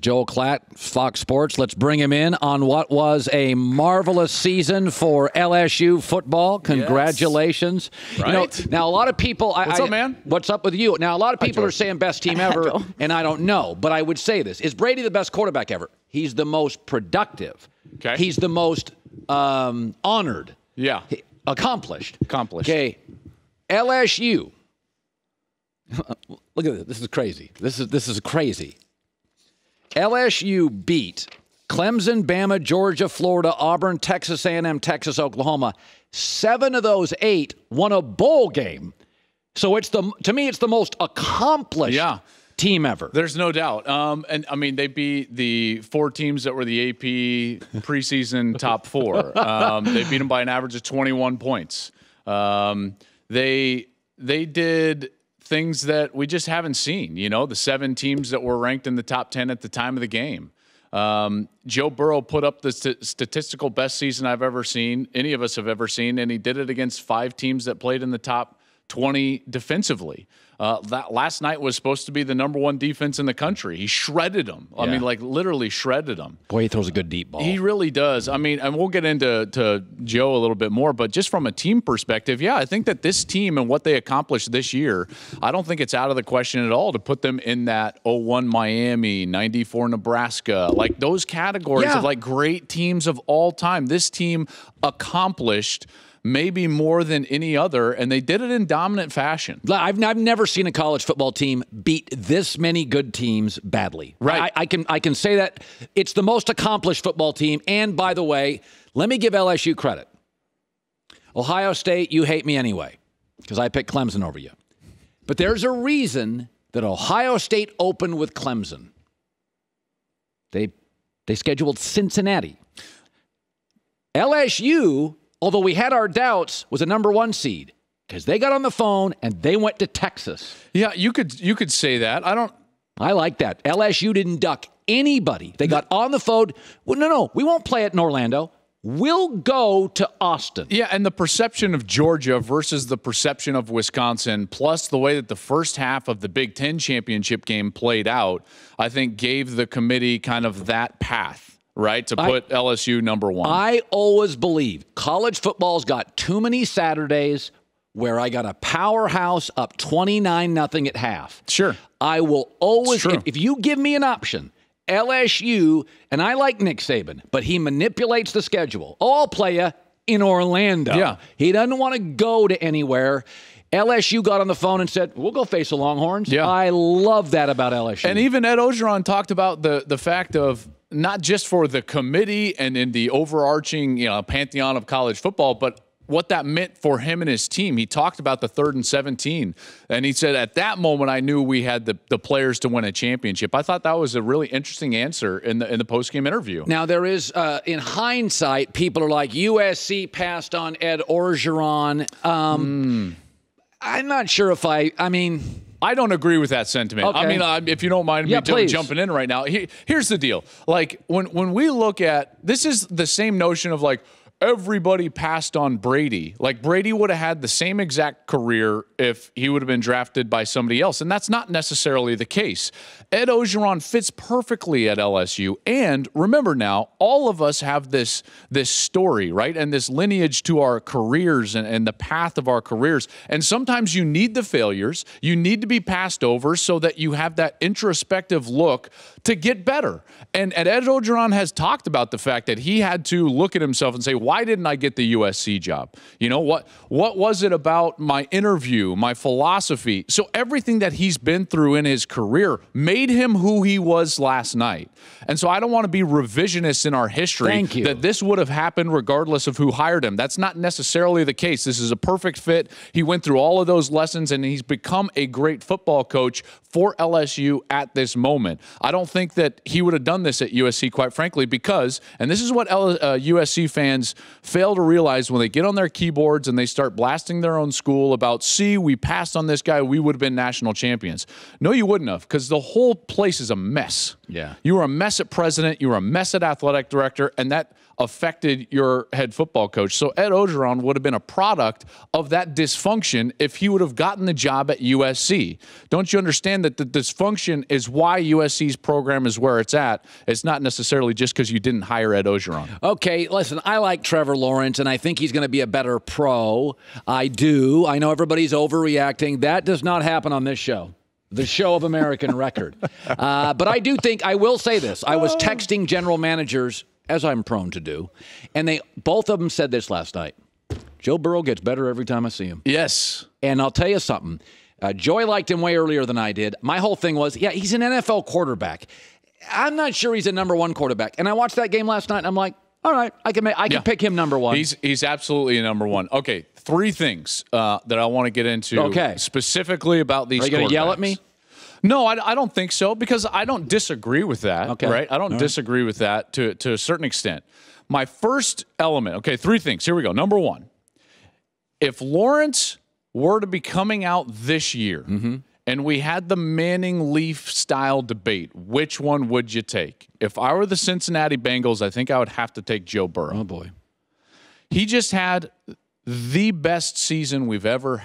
Joel Klatt, Fox Sports. Let's bring him in on what was a marvelous season for LSU football. Congratulations. Yes. Right. Now, a lot of people... What's up, man? What's up with you? Now, a lot of people are saying best team ever, and I don't know. But I would say this. Is Brady the best quarterback ever? He's the most productive. Okay. He's the most honored. Yeah. Accomplished. Okay. LSU. Look at this. This is crazy. This is crazy. LSU beat Clemson, Bama, Georgia, Florida, Auburn, Texas A&M, Texas, Oklahoma. 7 of those 8 won a bowl game. So to me, it's the most accomplished team ever. There's no doubt. And I mean, they beat the 4 teams that were the AP preseason top 4. They beat them by an average of 21 points. They did things that we just haven't seen. The 7 teams that were ranked in the top 10 at the time of the game. Joe Burrow put up the statistical best season I've ever seen, any of us have ever seen, and he did it against 5 teams that played in the top 20 defensively. That last night was supposed to be the number 1 defense in the country. He shredded them. Yeah. I mean, literally shredded them. Boy, he throws a good deep ball. He really does. I mean, and we'll get into Joe a little bit more, but just from a team perspective, I think that this team and what they accomplished this year, I don't think it's out of the question at all to put them in that 01 Miami, 94 Nebraska, like those categories of great teams of all time. This team accomplished maybe more than any other, and they did it in dominant fashion. I've never seen a college football team beat this many good teams badly. Right. I can say that it's the most accomplished football team. And by the way, let me give LSU credit. Ohio State, you hate me anyway because I picked Clemson over you. But there's a reason that Ohio State opened with Clemson. They scheduled Cincinnati. LSU, although we had our doubts, was a number 1 seed because they got on the phone and they went to Texas. Yeah, you could say that. I like that. LSU didn't duck anybody. They got on the phone. Well, no, we won't play it in Orlando. We'll go to Austin. Yeah, and the perception of Georgia versus the perception of Wisconsin, plus the way that the first half of the Big Ten championship game played out, I think gave the committee kind of that path. Right, to put LSU number 1. I always believe college football's got too many Saturdays where I got a powerhouse up 29-0 at half. Sure. I will always, if you give me an option, LSU, and I like Nick Saban, but he manipulates the schedule. I'll play you in Orlando. Yeah. He doesn't want to go to anywhere. LSU got on the phone and said, we'll go face the Longhorns. Yeah. I love that about LSU. And even Ed Orgeron talked about the fact of not just for the committee and in the overarching pantheon of college football, but what that meant for him and his team. He talked about the 3rd and 17, and he said, at that moment, I knew we had the players to win a championship. I thought that was a really interesting answer in the postgame interview. Now, there is, in hindsight, people are like, USC passed on Ed Orgeron. I'm not sure if I don't agree with that sentiment. Okay. I mean, if you don't mind me jumping in right now, here's the deal. Like, when we look at, this is the same notion of everybody passed on Brady. Like, Brady would have had the same exact career if he would have been drafted by somebody else, and that's not necessarily the case. Ed Orgeron fits perfectly at LSU, and remember now, all of us have this story, right, and this lineage to our careers and the path of our careers, and sometimes you need the failures, you need to be passed over so that you have that introspective look to get better. And Ed Orgeron has talked about the fact that he had to look at himself and say, why didn't I get the USC job? What was it about my interview, my philosophy? So everything that he's been through in his career made him who he was last night. And so I don't want to be revisionist in our history that this would have happened regardless of who hired him. That's not necessarily the case. This is a perfect fit. He went through all of those lessons, and he's become a great football coach for LSU at this moment. I don't think that he would have done this at USC, quite frankly, because, and this is what USC fans fail to realize when they get on their keyboards and they start blasting their own school about, see, we passed on this guy, we would have been national champions. No, you wouldn't have, because the whole place is a mess. Yeah. You were a mess at president, you were a mess at athletic director, and that affected your head football coach. So Ed Orgeron would have been a product of that dysfunction if he would have gotten the job at USC. Don't you understand that the dysfunction is why USC's program is where it's at? It's not necessarily just because you didn't hire Ed Orgeron. Okay, listen, I like Trevor Lawrence, and I think he's going to be a better pro. I do. I know everybody's overreacting. That does not happen on this show. The show of American record. But I do think, I will say this. I was texting general managers, as I'm prone to do, and both of them said this last night. Joe Burrow gets better every time I see him. Yes. And I'll tell you something. Joey liked him way earlier than I did. My whole thing was, yeah, he's an NFL quarterback. I'm not sure he's a number one quarterback. And I watched that game last night, and I'm like, all right, I can pick him number one. He's absolutely a number one. Okay, 3 things that I want to get into specifically about these quarterbacks. Are you going to yell at me? No, I don't think so, because I don't disagree with that, right? I don't disagree with that to a certain extent. My first element, okay, 3 things. Here we go. Number 1, if Lawrence were to be coming out this year and we had the Manning-Leaf style debate, which one would you take? If I were the Cincinnati Bengals, I think I would have to take Joe Burrow. Oh, boy. He just had the best season we've ever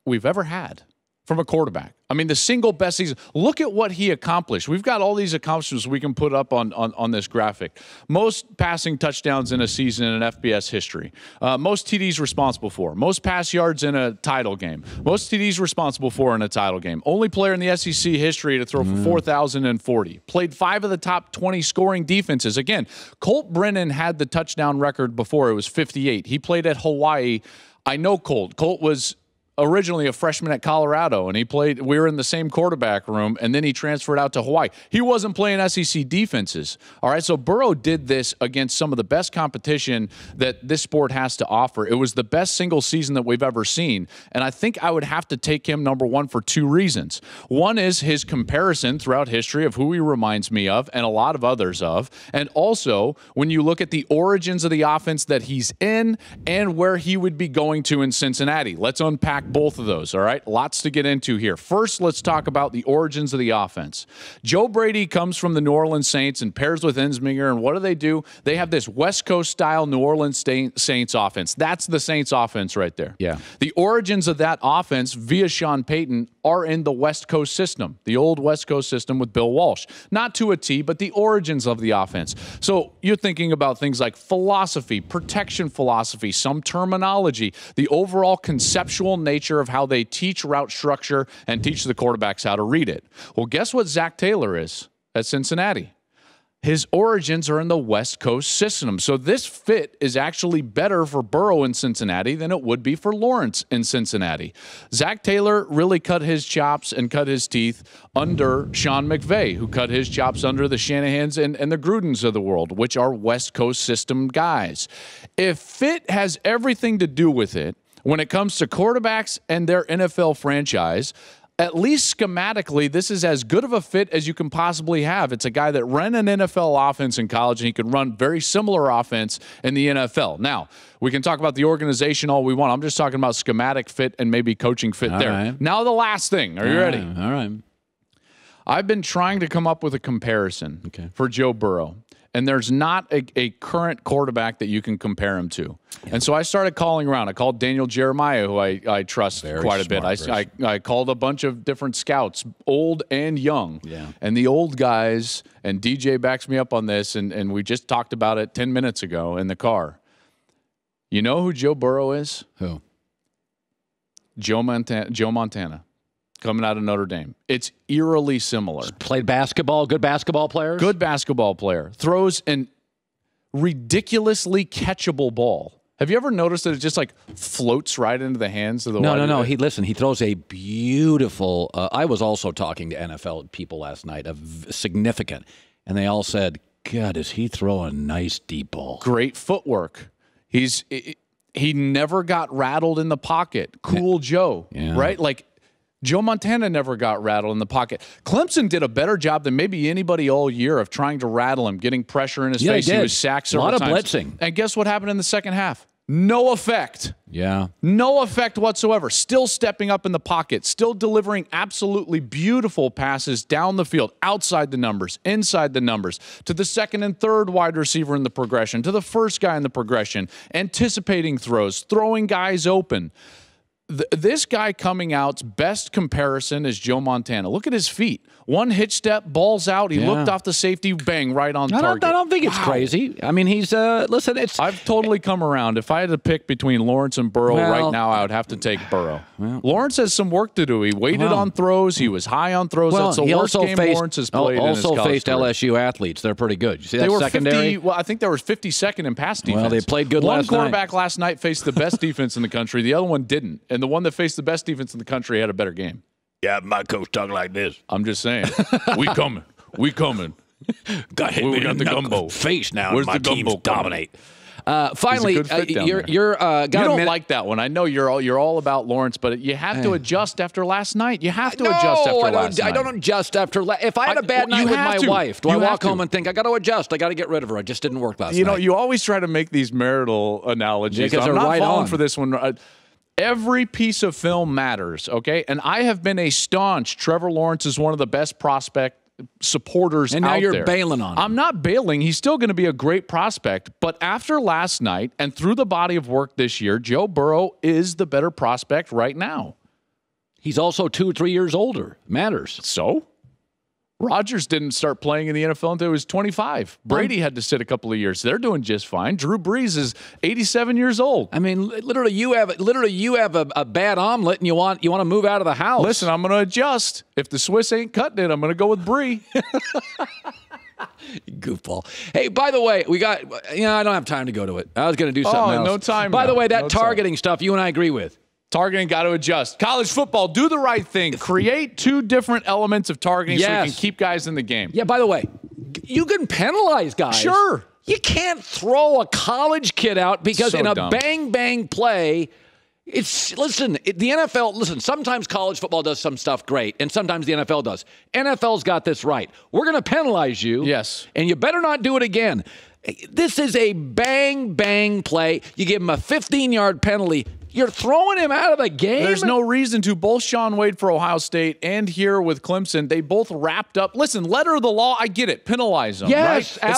had from a quarterback. I mean, the single best season. Look at what he accomplished. We've got all these accomplishments we can put up on this graphic. Most passing touchdowns in a season in FBS history. Most TDs responsible for. Most pass yards in a title game. Most TDs responsible for in a title game. Only player in the SEC history to throw for 4,040. Played 5 of the top 20 scoring defenses. Again, Colt Brennan had the touchdown record before. It was 58. He played at Hawaii. I know Colt. Colt was originally a freshman at Colorado, and we were in the same quarterback room, and then he transferred out to Hawaii. He wasn't playing SEC defenses. All right, so Burrow did this against some of the best competition that this sport has to offer. It was the best single season that we've ever seen, and I think I would have to take him number 1 for 2 reasons. One is his comparison throughout history of who he reminds me of, and a lot of others of, and also when you look at the origins of the offense that he's in and where he would be going to in Cincinnati. Let's unpack both of those, all right? Lots to get into here. First, let's talk about the origins of the offense. Joe Brady comes from the New Orleans Saints and pairs with Ensminger, and what do? They have this West Coast-style New Orleans Saints offense. That's the Saints offense right there. Yeah. The origins of that offense via Sean Payton are in the West Coast system, the old West Coast system with Bill Walsh. Not to a T, but the origins of the offense. So you're thinking about things like philosophy, protection philosophy, some terminology, the overall conceptual nature of how they teach route structure and teach the quarterbacks how to read it. Well, guess what Zach Taylor is at Cincinnati? His origins are in the West Coast system. So this fit is actually better for Burrow in Cincinnati than it would be for Lawrence in Cincinnati. Zach Taylor really cut his chops and cut his teeth under Sean McVay, who cut his chops under the Shanahans and the Grudens of the world, which are West Coast system guys. If fit has everything to do with it, when it comes to quarterbacks and their NFL franchise, at least schematically, this is as good of a fit as you can possibly have. It's a guy that ran an NFL offense in college, and he could run very similar offense in the NFL. Now, we can talk about the organization all we want. I'm just talking about schematic fit and maybe coaching fit there. Right. Now, the last thing. Are you ready? All right. I've been trying to come up with a comparison for Joe Burrow. And there's not a current quarterback that you can compare him to. Yeah. And so I started calling around. I called Daniel Jeremiah, who I trust quite a bit. I called a bunch of different scouts, old and young. Yeah. And the old guys, and DJ backs me up on this, and we just talked about it 10 minutes ago in the car. You know who Joe Burrow is? Who? Joe Montana. Coming out of Notre Dame. It's eerily similar. Just played basketball, good basketball players? Good basketball player. Throws an ridiculously catchable ball. Have you ever noticed that it just like floats right into the hands of the wide No. He throws a beautiful I was also talking to NFL people last night, significant, and they all said, God, does he throw a nice deep ball? Great footwork. He never got rattled in the pocket. Cool Joe, right? Like, Joe Montana never got rattled in the pocket. Clemson did a better job than maybe anybody all year of trying to rattle him, getting pressure in his face. He was sacked several times. A lot of blitzing. And guess what happened in the second half? No effect. Yeah. No effect whatsoever. Still stepping up in the pocket. Still delivering absolutely beautiful passes down the field, outside the numbers, inside the numbers, to the second and third wide receiver in the progression, to the first guy in the progression, anticipating throws, throwing guys open. This guy coming out's best comparison is Joe Montana. Look at his feet. One hitch step, ball's out. He looked off the safety, bang, right on target. I don't think it's crazy. I mean, he's, listen, it's... I've totally come around. If I had to pick between Lawrence and Burrow right now, I would have to take Burrow. Lawrence has some work to do. He waited on throws. He was high on throws. That's the worst game Lawrence has played in his college also faced career. LSU athletes. They're pretty good. You see that they were secondary? 50, I think they were 52nd in pass defense. Well, they played good last night. One quarterback last night faced the best defense in the country. The other one didn't. And the one that faced the best defense in the country had a better game. Yeah, my coach talking like this. I'm just saying. We coming. We coming. Got hit we got the gumbo face now. Where's my the gumbo teams dominate? Finally, you don't like that one. I know you're all about Lawrence, but you have to adjust after last night. You have to adjust after last night. I don't adjust after if I had a bad night with my wife, do I walk home and think I got to adjust? I got to get rid of her. It just didn't work last night. You know, you always try to make these marital analogies. Because I'm not right falling on for this one. Every piece of film matters, okay? And I have been a staunch Trevor Lawrence is one of the best prospect supporters out there. And now you're bailing on him. I'm not bailing. He's still going to be a great prospect. But after last night and through the body of work this year, Joe Burrow is the better prospect right now. He's also 2 or 3 years older. Matters. So? Rodgers didn't start playing in the NFL until he was 25. Brady had to sit a couple of years. They're doing just fine. Drew Brees is 87 years old. I mean, literally, you have a bad omelet, and you want to move out of the house. Listen, I'm going to adjust. If the Swiss ain't cutting it, I'm going to go with Brie. Goofball. Hey, by the way, I don't have time to go to it. I was going to do something else. No time. By the way, that targeting stuff, you and I agree with. Targeting got to adjust. College football, do the right thing. Create 2 different elements of targeting so you can keep guys in the game. Yeah, by the way, you can penalize guys. Sure. You can't throw a college kid out because in a dumb. bang play, the NFL, sometimes college football does some stuff great, and sometimes the NFL does. NFL's got this right. We're going to penalize you. Yes. And you better not do it again. This is a bang play. You give him a 15-yard penalty. You're throwing him out of the game? There's no reason to. Both Sean Wade for Ohio State and here with Clemson, they both wrapped up. Listen, letter of the law, I get it. Penalize them, yes, right?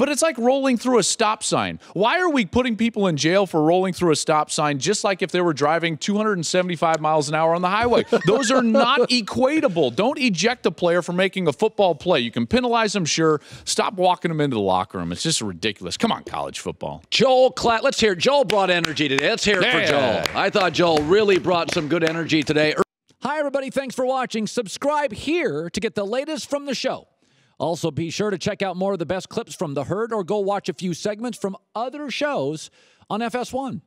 It's like rolling through a stop sign. Why are we putting people in jail for rolling through a stop sign just like if they were driving 275 miles an hour on the highway? Those are not equatable. Don't eject a player for making a football play. You can penalize them, sure. Stop walking them into the locker room. It's just ridiculous. Come on, college football. Joel Klatt. Let's hear it. Joel brought energy today. Let's hear it for Joel. I thought Joel really brought some good energy today. Hi, everybody. Thanks for watching. Subscribe here to get the latest from the show. Also, be sure to check out more of the best clips from The Herd or go watch a few segments from other shows on FS1.